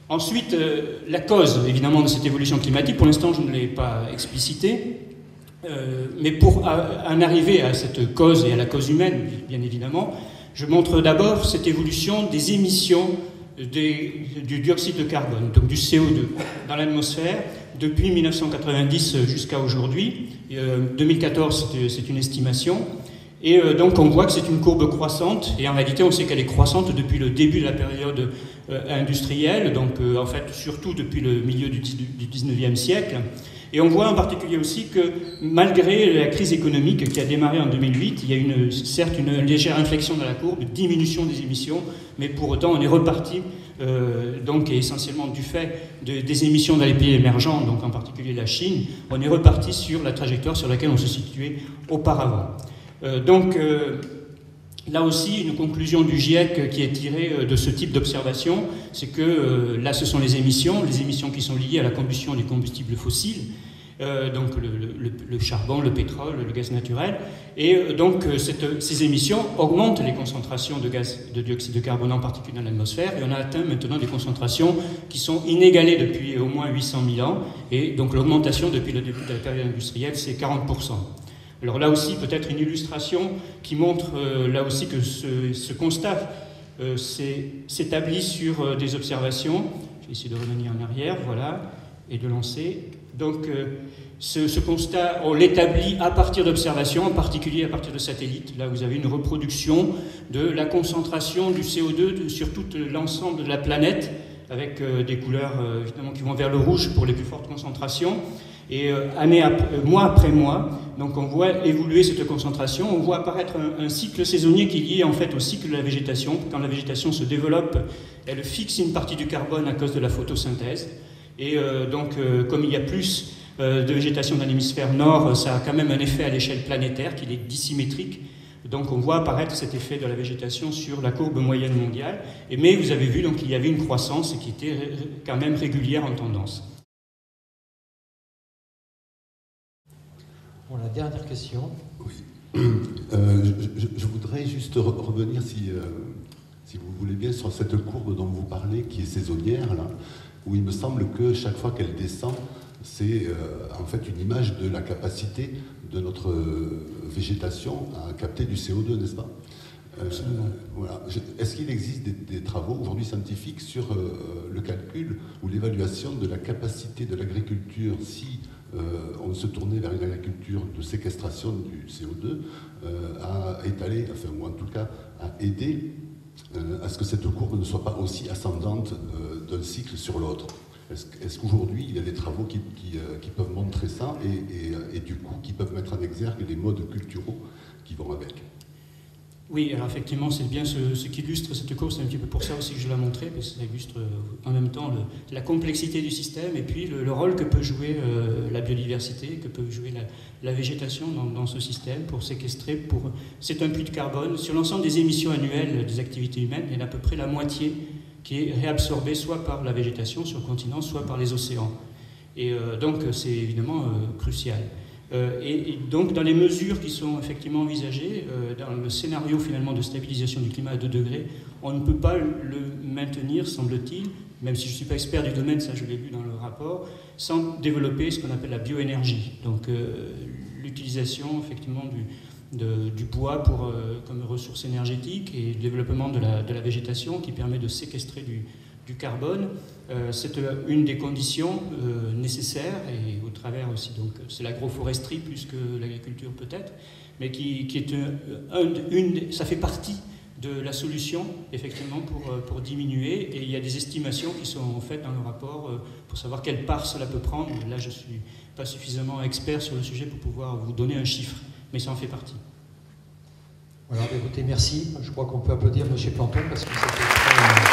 Ensuite, la cause, évidemment, de cette évolution climatique, pour l'instant, je ne l'ai pas explicitée, mais pour en arriver à cette cause et à la cause humaine, bien évidemment, je montre d'abord cette évolution des émissions du dioxyde de carbone, donc du CO2, dans l'atmosphère, depuis 1990 jusqu'à aujourd'hui. 2014, c'est une estimation. Et donc on voit que c'est une courbe croissante, et en réalité on sait qu'elle est croissante depuis le début de la période industrielle, donc en fait surtout depuis le milieu du 19e siècle. Et on voit en particulier aussi que malgré la crise économique qui a démarré en 2008, il y a certes une légère inflexion dans la courbe, diminution des émissions, mais pour autant on est reparti, donc essentiellement du fait des émissions dans les pays émergents, donc en particulier la Chine, on est reparti sur la trajectoire sur laquelle on se situait auparavant. Là aussi, une conclusion du GIEC qui est tirée de ce type d'observation, c'est que là, ce sont les émissions qui sont liées à la combustion des combustibles fossiles, donc le charbon, le pétrole, le gaz naturel, et donc ces émissions augmentent les concentrations de dioxyde de carbone, en particulier dans l'atmosphère, et on a atteint maintenant des concentrations qui sont inégalées depuis au moins 800 000 ans, et donc l'augmentation depuis le début de la période industrielle, c'est 40%. Alors là aussi, peut-être une illustration qui montre là aussi que ce constat s'établit sur des observations. Je vais essayer de revenir en arrière, voilà, et de lancer. Donc ce constat, on l'établit à partir d'observations, en particulier à partir de satellites. Là, vous avez une reproduction de la concentration du CO2 sur tout l'ensemble de la planète, avec des couleurs évidemment qui vont vers le rouge pour les plus fortes concentrations. Et mois après mois, donc on voit évoluer cette concentration, on voit apparaître un cycle saisonnier qui est lié en fait au cycle de la végétation. Quand la végétation se développe, elle fixe une partie du carbone à cause de la photosynthèse. Et comme il y a plus de végétation dans l'hémisphère nord, ça a quand même un effet à l'échelle planétaire qui est dissymétrique. Donc on voit apparaître cet effet de la végétation sur la courbe moyenne mondiale. Mais vous avez vu qu'il y avait une croissance qui était quand même régulière en tendance. Bon, la dernière question. Oui. Je voudrais juste revenir, si vous voulez bien, sur cette courbe dont vous parlez, qui est saisonnière, là, où il me semble que chaque fois qu'elle descend, c'est en fait une image de la capacité de notre végétation à capter du CO2, n'est-ce pas? Voilà. Est-ce qu'il existe des travaux aujourd'hui scientifiques sur le calcul ou l'évaluation de la capacité de l'agriculture, si on se tournait vers une agriculture de séquestration du CO2, à étaler, enfin, ou en tout cas à aider à ce que cette courbe ne soit pas aussi ascendante d'un cycle sur l'autre? Est-ce qu'aujourd'hui il y a des travaux qui peuvent montrer ça et du coup qui peuvent mettre en exergue les modes culturaux qui vont avec? Oui, alors effectivement, c'est bien ce qui illustre cette courbe, c'est un petit peu pour ça aussi que je l'ai montré, parce que ça illustre en même temps la complexité du système et puis le rôle que peut jouer la biodiversité, que peut jouer la végétation dans ce système pour séquestrer. C'est un puits de carbone. Sur l'ensemble des émissions annuelles des activités humaines, il y en a à peu près la moitié qui est réabsorbée soit par la végétation sur le continent, soit par les océans. Et donc c'est évidemment crucial. Et donc dans les mesures qui sont effectivement envisagées, dans le scénario finalement de stabilisation du climat à 2 degrés, on ne peut pas le maintenir, semble-t-il, même si je ne suis pas expert du domaine, ça je l'ai lu dans le rapport, sans développer ce qu'on appelle la bioénergie. Donc l'utilisation effectivement du bois comme ressource énergétique et le développement de la végétation qui permet de séquestrer du carbone. C'est une des conditions nécessaires, et au travers aussi, donc c'est l'agroforesterie plus que l'agriculture peut-être, mais qui est ça fait partie de la solution effectivement pour diminuer, et il y a des estimations qui sont faites dans le rapport pour savoir quelle part cela peut prendre. Là je ne suis pas suffisamment expert sur le sujet pour pouvoir vous donner un chiffre, mais ça en fait partie. Voilà, écoutez, merci. Je crois qu'on peut applaudir M. Planton parce que c'était très...